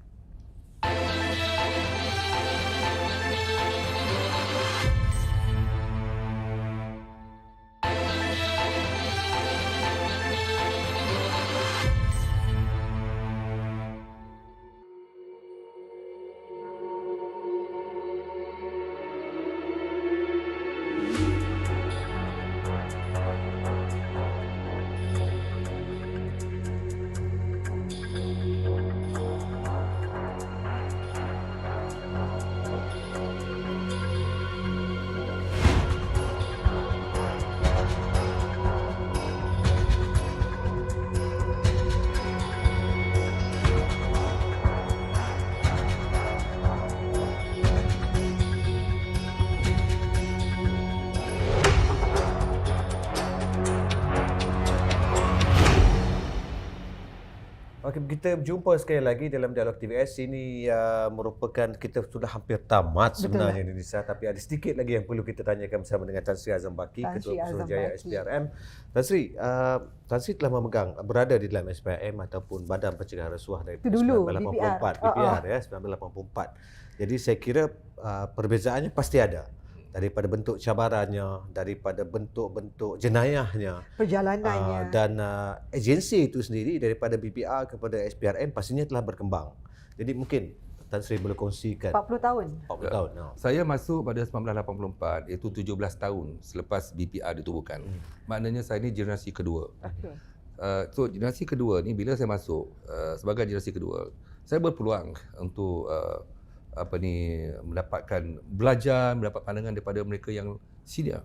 Okey, kita jumpa sekali lagi dalam Dialog TVS. Ini merupakan kita sudah hampir tamat sebenarnya Nisa, tapi ada sedikit lagi yang perlu kita tanyakan bersama dengan Tan Sri Azam Baki, Ketua Pusurujaya SPRM. Tan Sri telah berada di dalam SPRM ataupun Badan Pencegahan Rasuah dari 1984, BPR ya, 1984. Jadi saya kira perbezaannya pasti ada. Daripada bentuk cabarannya, daripada bentuk-bentuk jenayahnya, perjalanannya dan agensi itu sendiri daripada BPR kepada SPRM pastinya telah berkembang. Jadi mungkin Tan Sri boleh kongsikan 40 tahun. 40 tahun. Saya masuk pada 1984, iaitu 17 tahun selepas BPR ditubuhkan. Maknanya saya ni generasi kedua. So generasi kedua ni bila saya masuk sebagai generasi kedua, saya berpeluang untuk mendapatkan belajar, mendapat pandangan daripada mereka yang senior.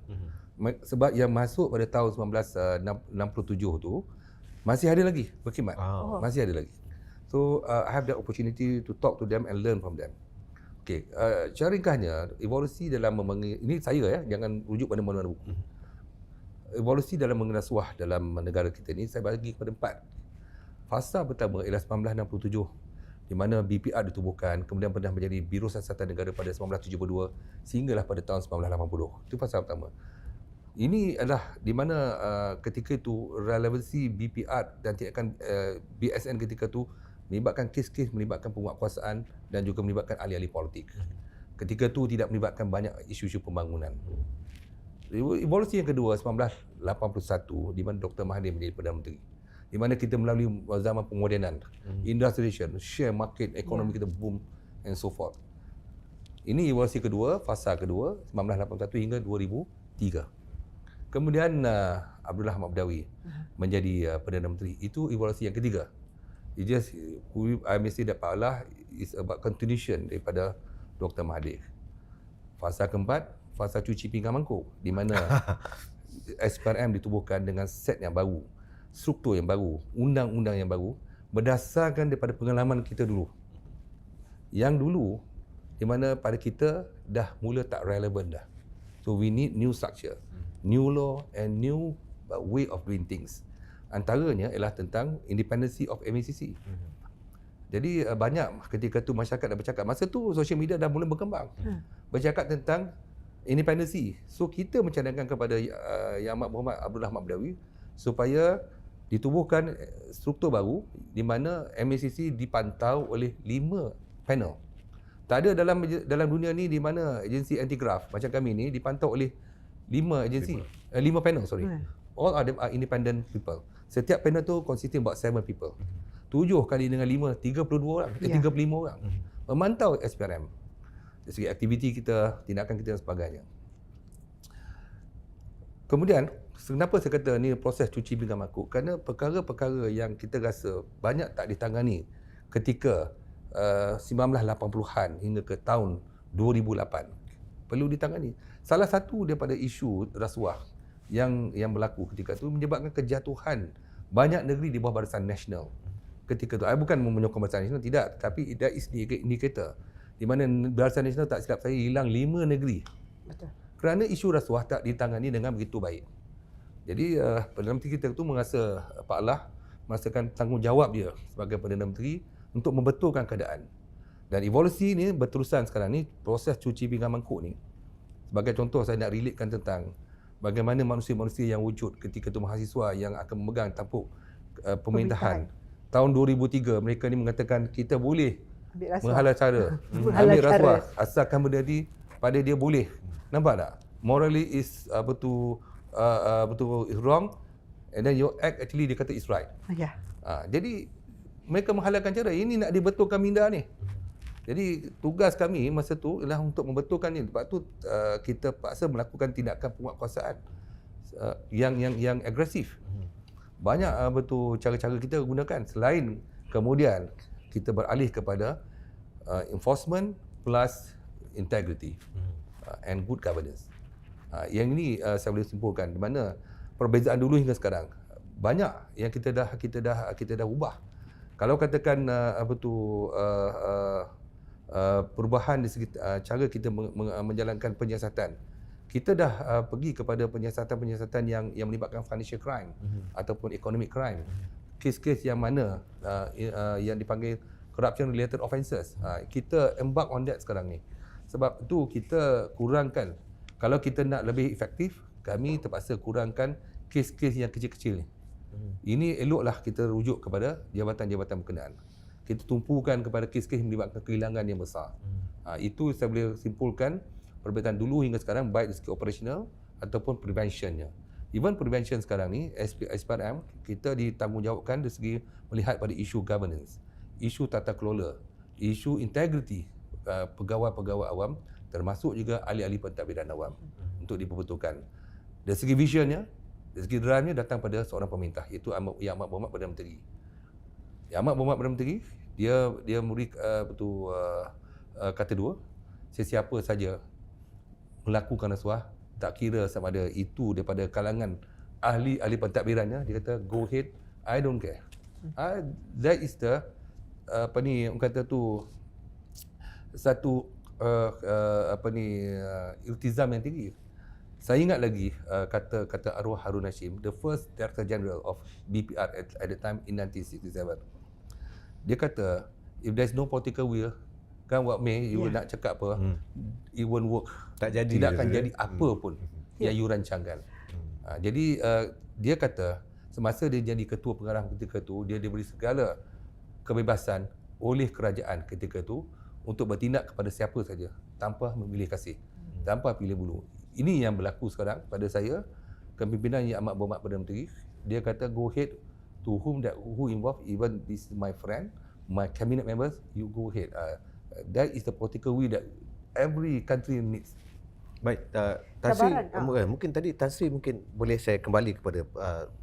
Sebab yang masuk pada tahun 1967 tu masih ada lagi berkhidmat. Masih ada lagi. So I have the opportunity to talk to them and learn from them. Okey, secara ringkasnya evolusi dalam ini saya jangan rujuk pada mana-mana buku. Evolusi dalam mengenasuah dalam negara kita ni saya bagi kepada 4. Fasa pertama ialah 1967 di mana BPR ditubuhkan, kemudian pernah menjadi Biro Siasatan Negara pada 1972 sehinggalah pada tahun 1980. Itu fasa pertama. Ini adalah di mana ketika itu relevansi BPR dan tindakan BSN ketika itu melibatkan kes-kes melibatkan penguatkuasaan dan juga melibatkan ahli-ahli politik. Ketika itu tidak melibatkan banyak isu-isu pembangunan. Evolusi yang kedua 1981 di mana Dr. Mahathir menjadi Perdana Menteri. Di mana kita melalui zaman pemodenan, industrialization, share market, ekonomi kita boom and so forth. Ini evolusi kedua, fasa kedua 1981 hingga 2003. Kemudian Abdullah Ahmad Badawi menjadi Perdana Menteri. Itu evolusi yang ketiga. It just I mesti dapat Allah is about continuation daripada Dr. Mahathir. Fasa keempat fasa cuci pinggan mangkuk di mana SPRM ditubuhkan dengan set yang baru, struktur yang baru, undang-undang yang baru berdasarkan daripada pengalaman kita dulu. Yang dulu di mana pada kita dah mula tak relevan dah. So we need new structure, new law and new way of doing things. Antaranya ialah tentang independency of MACC. Jadi banyak ketika tu masyarakat dah bercakap, masa tu social media dah mula berkembang. Bercakap tentang independency. So kita mencadangkan kepada Yang Amat Berhormat Abdullah Ahmad Badawi supaya ditubuhkan struktur baru di mana MACC dipantau oleh 5 panel. Tak ada dalam dunia ni di mana agensi anti graft macam kami ni dipantau oleh 5 agensi, 5 panel sorry. All of them are independent people. Setiap panel tu consisting about 7 people. 7 kali dengan 5, 32 orang, 35 orang. Memantau SPRM. Dari segi aktiviti kita, tindakan kita dan sebagainya. Kemudian, kenapa saya kata ni proses cuci pinggan mangkuk? Kerana perkara-perkara yang kita rasa banyak tak ditangani ketika 1980-an hingga ke tahun 2008 perlu ditangani. Salah satu daripada isu rasuah yang berlaku ketika itu menyebabkan kejatuhan banyak negeri di bawah Barisan Nasional. Ketika itu, saya bukan menyokong Barisan Nasional, tidak. Tapi that is indikator di mana Barisan Nasional tak silap saya hilang 5 negeri. Betul. Kerana isu rasuah tak ditangani dengan begitu baik. Jadi Perdana Menteri kita itu merasa Pak Allah merasakan tanggungjawab dia sebagai Perdana Menteri untuk membetulkan keadaan. Dan evolusi ni berterusan sekarang ni, proses cuci pinggan mangkuk ni. Sebagai contoh, saya nak relatekan tentang bagaimana manusia-manusia yang wujud ketika itu mahasiswa yang akan memegang tampuk pemerintahan. Tahun 2003 mereka ni mengatakan kita boleh menghalal cara ambil rasuah asalkan berdiri pada dia boleh. Nampak tak? Morally is betul wrong, and then your act actually dia kata is right. Ya. Jadi mereka menghalalkan cara ini nak dibetulkan minda ni. Jadi tugas kami masa tu ialah untuk membetulkan ni. Sebab tu kita paksa melakukan tindakan penguatkuasaan yang agresif. Banyak betul cara-cara kita gunakan selain kemudian kita beralih kepada enforcement plus integrity and good governance. Yang ini saya boleh simpulkan di mana perbezaan dulu hingga sekarang banyak yang kita dah ubah. Kalau katakan perubahan di segi cara kita menjalankan penyiasatan, kita dah pergi kepada penyiasatan yang melibatkan financial crime ataupun economic crime, kes-kes yang mana yang dipanggil corruption related offences. Kita embark on that sekarang ni. Sebab tu kita kurangkan, kalau kita nak lebih efektif, kami terpaksa kurangkan kes-kes yang kecil-kecil ni. Ini eloklah kita rujuk kepada jabatan-jabatan berkenaan. Kita tumpukan kepada kes-kes yang melibatkan kehilangan yang besar. Itu saya boleh simpulkan perbezaan dulu hingga sekarang, baik dari segi operational ataupun preventionnya. Even prevention sekarang ni, SPRM, kita ditanggungjawabkan dari segi melihat pada isu governance, isu tata kelola, isu integriti pegawai-pegawai awam, termasuk juga ahli-ahli pentadbiran awam untuk diperbetulkan. Dari segi visionnya, dari segi drive-nya datang pada seorang pemerintah, iaitu Yang Amat Berhormat Perdana Menteri. Yang Amat Berhormat Perdana Menteri, dia memberi kata dua, sesiapa saja melakukan rasuah, tak kira sama ada itu daripada kalangan ahli pentadbirannya, dia kata go ahead, I don't care. That is the orang kata tu satu iltizam yang tinggi. Saya ingat lagi kata arwah Harun Hashim, the first Director General of BPR at the time in 1967. Dia kata, if there's no political will, kan what may you nak cakap apa, it won't work. Tidak akan jadi apa pun yang you rancangkan. Jadi dia kata semasa dia jadi ketua pengarah ketika itu, dia diberi segala kebebasan oleh kerajaan ketika itu untuk bertindak kepada siapa saja tanpa memilih kasih, tanpa pilih bulu. Ini yang berlaku sekarang pada saya, kepimpinan Yang Amat Berhormat Perdana Menteri. Dia kata go ahead to who involved, even this is my friend, my cabinet members, you go ahead. That is the political will that every country needs. Baik, Tan Sri, mungkin tadi Tan Sri mungkin boleh saya kembali kepada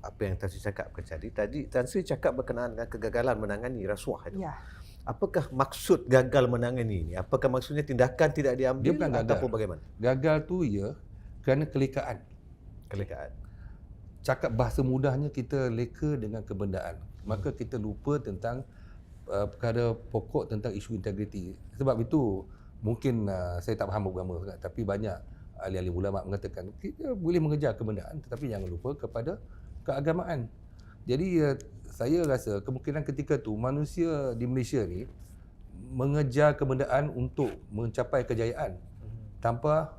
apa yang Tan Sri cakap tadi. Tan Sri cakap berkenaan dengan kegagalan menangani rasuah itu. Ya. apakah maksud gagal menangani ini? Apakah maksudnya tindakan tidak diambil Dia bukan gagal. ataupun bagaimana? Gagal tu ya kerana kelekaan. Kelekaan. Cakap bahasa mudahnya kita leka dengan kebendaan. Maka kita lupa tentang perkara pokok tentang isu integriti. Sebab itu mungkin saya tak faham agama sangat, tapi banyak ahli-ahli ulama mengatakan kita boleh mengejar kebendaan tetapi jangan lupa kepada keagamaan. Jadi saya rasa kemungkinan ketika tu manusia di Malaysia ni mengejar kebendaan untuk mencapai kejayaan tanpa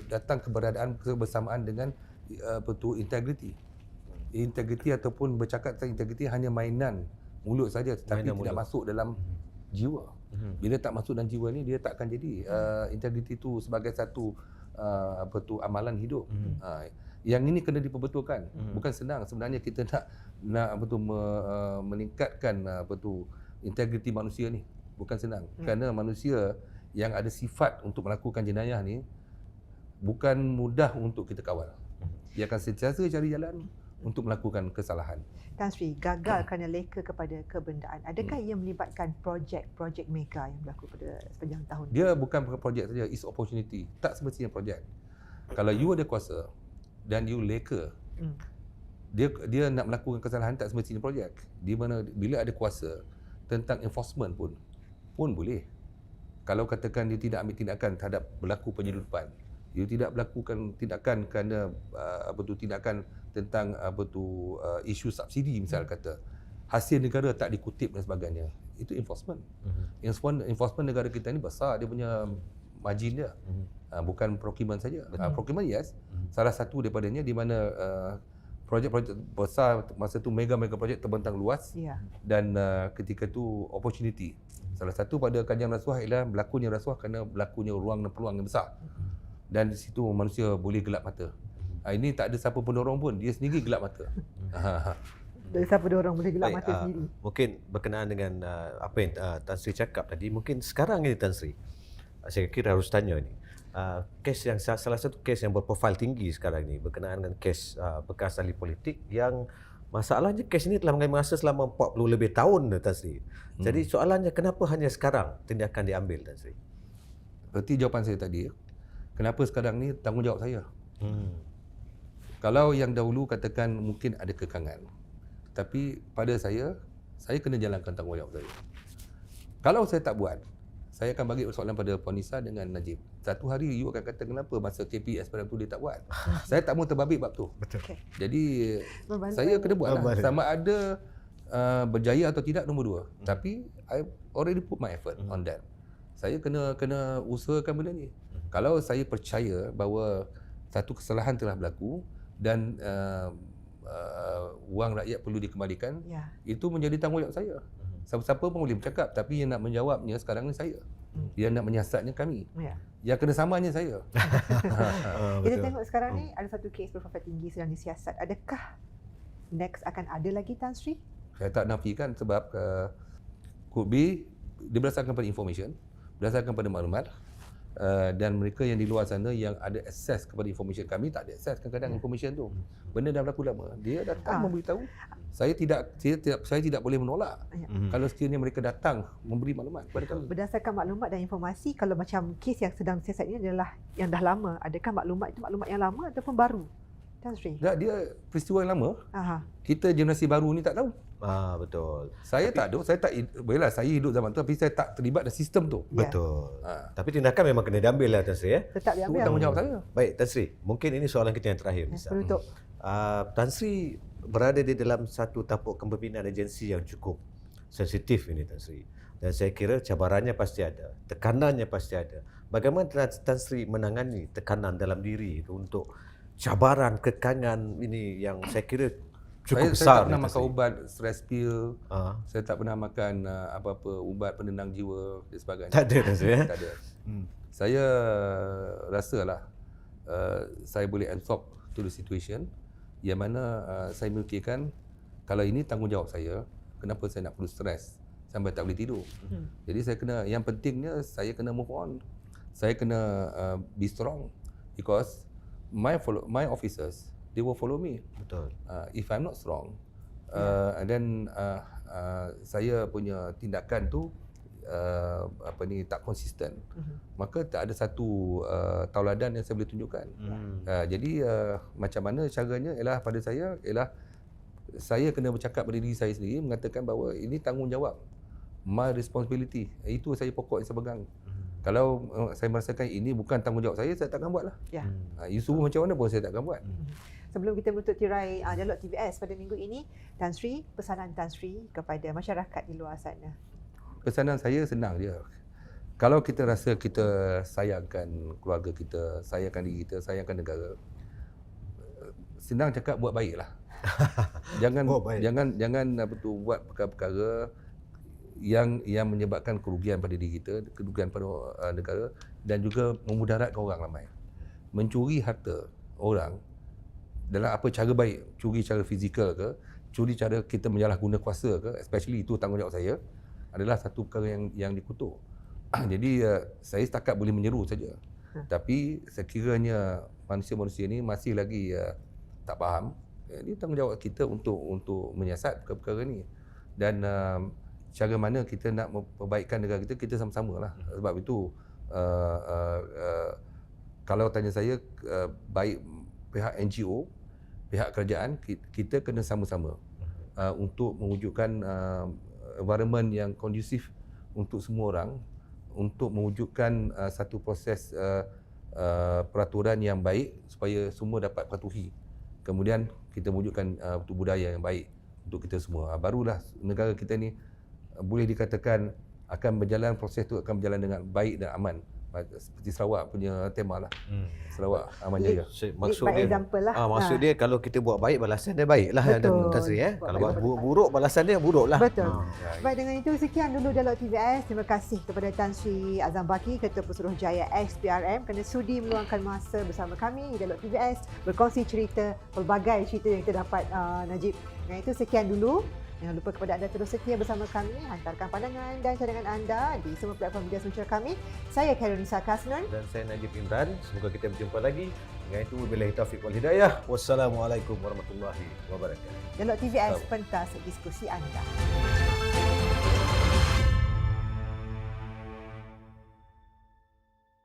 datang keberadaan kebersamaan dengan integriti. Integriti ataupun bercakap tentang integriti hanya mainan mulut saja tetapi Mainan tidak mulut. masuk dalam jiwa. Bila tak masuk dalam jiwa ni dia tak akan jadi integriti itu sebagai satu amalan hidup. Yang ini kena diperbetulkan. Bukan senang sebenarnya kita nak meningkatkan integriti manusia ni. Bukan senang. Kerana manusia yang ada sifat untuk melakukan jenayah ni bukan mudah untuk kita kawal. Dia akan sentiasa cari jalan untuk melakukan kesalahan. Tan Sri, gagal kerana leka kepada kebendaan. Adakah ia melibatkan projek mega yang berlaku pada sepanjang tahun? Dia bukan projek saja, it's opportunity. Tak semestinya projek. Kalau you ada kuasa dan you leka, dia nak melakukan kesalahan tak semestinya projek. Di mana bila ada kuasa tentang enforcement pun boleh. Kalau katakan dia tidak ambil tindakan terhadap berlaku penyeludupan, dia tidak melakukan tindakan kerana tindakan tentang isu subsidi misal kata, hasil negara tak dikutip dan sebagainya, itu enforcement. Enforcement negara kita ni besar, dia punya margin dia. Bukan procurement saja. Procurement yes, salah satu daripadanya di mana projek-projek besar masa tu mega projek terbentang luas, dan ketika tu opportunity. Salah satu pada kajian rasuah ialah berlakunya rasuah kerana berlakunya ruang dan peluang yang besar. Dan di situ manusia boleh gelap mata. Ini tak ada siapa pendorong pun, dia sendiri gelap mata. Dari siapa dorang boleh gelap Baik, mata sendiri. mungkin berkenaan dengan apa yang Tan Sri cakap tadi, mungkin sekarang ini Tan Sri, saya kira harus tanya ni. Kes yang salah satu kes yang berprofil tinggi sekarang ni berkenaan dengan kes bekas ahli politik yang masalahnya kes ini telah mengambil masa selama 40 lebih tahun Tan Sri. Jadi soalannya kenapa hanya sekarang tindakan diambil Tan Sri? Seperti jawapan saya tadi, kenapa sekarang ni tanggungjawab saya. Kalau yang dahulu katakan mungkin ada kekangan, tapi pada saya kena jalankan tanggungjawab saya. Kalau saya tak buat, saya akan bagi soalan pada Puan Nisa dengan Najib. Satu hari you akan kata kenapa masa KP SPRM tu dia tak buat. Saya tak mau terbabit bab tu. Betul. Okay. Jadi saya kena buat lah. Sama ada berjaya atau tidak nombor dua. Tapi I already put my effort on that. Saya kena usahakan benda ni. Kalau saya percaya bahawa satu kesalahan telah berlaku dan wang rakyat perlu dikembalikan, itu menjadi tanggungjawab saya. Siapa-siapa pun boleh bercakap, tapi yang nak menjawabnya sekarang ni saya. Yang nak menyiasatnya kami. Yang kena samanya saya. Kita tengok sekarang ni ada satu kes berprofil tinggi sedang disiasat. Adakah next akan ada lagi Tan Sri? Saya tak nafikan sebab could be dia berdasarkan pada information, berdasarkan pada maklumat, dan mereka yang di luar sana yang ada akses kepada information, kami tak ada akses kadang-kadang information tu. Benda dah berlaku lama. Dia datang memberitahu. Saya tidak boleh menolak. Kalau sekiranya mereka datang memberi maklumat kepada kami. Berdasarkan maklumat dan informasi, kalau macam kes yang sedang disiasat ini adalah yang dah lama, adakah maklumat itu maklumat yang lama ataupun baru? Tan Sri? Tak, dia peristiwa yang lama. Aha. Kita generasi baru ni tak tahu. Betul. Saya tak ada, bolehlah saya hidup zaman tu tapi saya tak terlibat dalam sistem tu. Betul. Tapi tindakan memang kena diambil lah Tan Sri ya. Tetap Itu diambil. tanggungjawab saya. Baik Tan Sri, mungkin ini soalan kita yang terakhir. Penutup. Tan Sri berada di dalam satu tampuk kepimpinan agensi yang cukup sensitif ini Tan Sri. Dan saya kira cabarannya pasti ada, tekanannya pasti ada. Bagaimana Tan Sri menangani tekanan dalam diri itu untuk cabaran kekangan ini yang saya kira cukup besar. Saya tak pernah Tan makan Sri. ubat stress pill. Ah. Saya tak pernah makan apa-apa ubat penenang jiwa dan sebagainya. Tak ada Tan Sri ya. Tak ada. Saya rasalah saya boleh absorb to the situation yang mana saya memikirkan kalau ini tanggungjawab saya, kenapa saya nak perlu stres sampai tak boleh tidur. Jadi saya kena, yang pentingnya saya kena move on. Saya kena be strong because my officers, they will follow me. Betul. If I'm not strong, Dan saya punya tindakan tu tak konsisten. Maka tak ada satu tauladan yang saya boleh tunjukkan. Jadi macam mana caranya ialah pada saya ialah saya kena bercakap pada diri saya sendiri mengatakan bahawa ini tanggungjawab, my responsibility. Itu saya pokok yang saya pegang. Kalau saya merasakan ini bukan tanggungjawab saya takkan buat lah. Ya. You suruh macam mana pun saya takkan buat. Sebelum kita menutup tirai dialog TVS pada minggu ini, Tan Sri, pesanan Tan Sri kepada masyarakat di luar sana. Pesanan saya senang je. Kalau kita rasa kita sayangkan keluarga kita, sayangkan diri kita, sayangkan negara, senang cakap buat baiklah. Jangan buat perkara-perkara yang menyebabkan kerugian pada diri kita, kerugian pada negara dan juga memudaratkan orang ramai. Mencuri harta orang dalam apa cara baik, curi cara fizikal ke, curi cara kita menyalahguna kuasa ke, especially itu tanggungjawab saya, adalah satu perkara yang dikutuk. Jadi saya setakat boleh menyeru saja. Tapi sekiranya manusia-manusia ini masih lagi tak faham, ini tanggungjawab kita untuk menyiasat perkara-perkara ni. Dan cara mana kita nak memperbaikkan negara kita sama-sama lah. Sebab itu kalau tanya saya, baik pihak NGO, pihak kerajaan, kita kena sama-sama untuk mewujudkan environment yang kondusif untuk semua orang, untuk mewujudkan satu proses peraturan yang baik supaya semua dapat patuhi. Kemudian kita wujudkan budaya yang baik untuk kita semua. Barulah negara kita ni boleh dikatakan akan berjalan, proses tu akan berjalan dengan baik dan aman. Seperti Sarawak punya tema lah. Sarawak aman jaya. Maksud by dia example lah. maksud dia kalau kita buat baik, balasan dia baik lah. Betul. Tan Sri, Buat kalau baik, buat buruk, balasan dia buruk lah. Betul. Baik, dengan itu sekian dulu dialog TVS. Terima kasih kepada Tan Sri Azam Baki, Ketua Pesuruhjaya XPRM, kerana sudi meluangkan masa bersama kami di dialog TVS, berkongsi cerita, pelbagai cerita yang kita dapat, Najib. Dengan itu sekian dulu. Jangan lupa kepada anda terus setia bersama kami, hantarkan pandangan dan cadangan anda di semua platform media sosial kami. Saya Kairunisa Kasnun. Dan saya Najib Imran. Semoga kita berjumpa lagi. Dengan itu, billahi taufiq wal hidayah. Wassalamualaikum warahmatullahi wabarakatuh. Dialog TVS, pentas diskusi anda.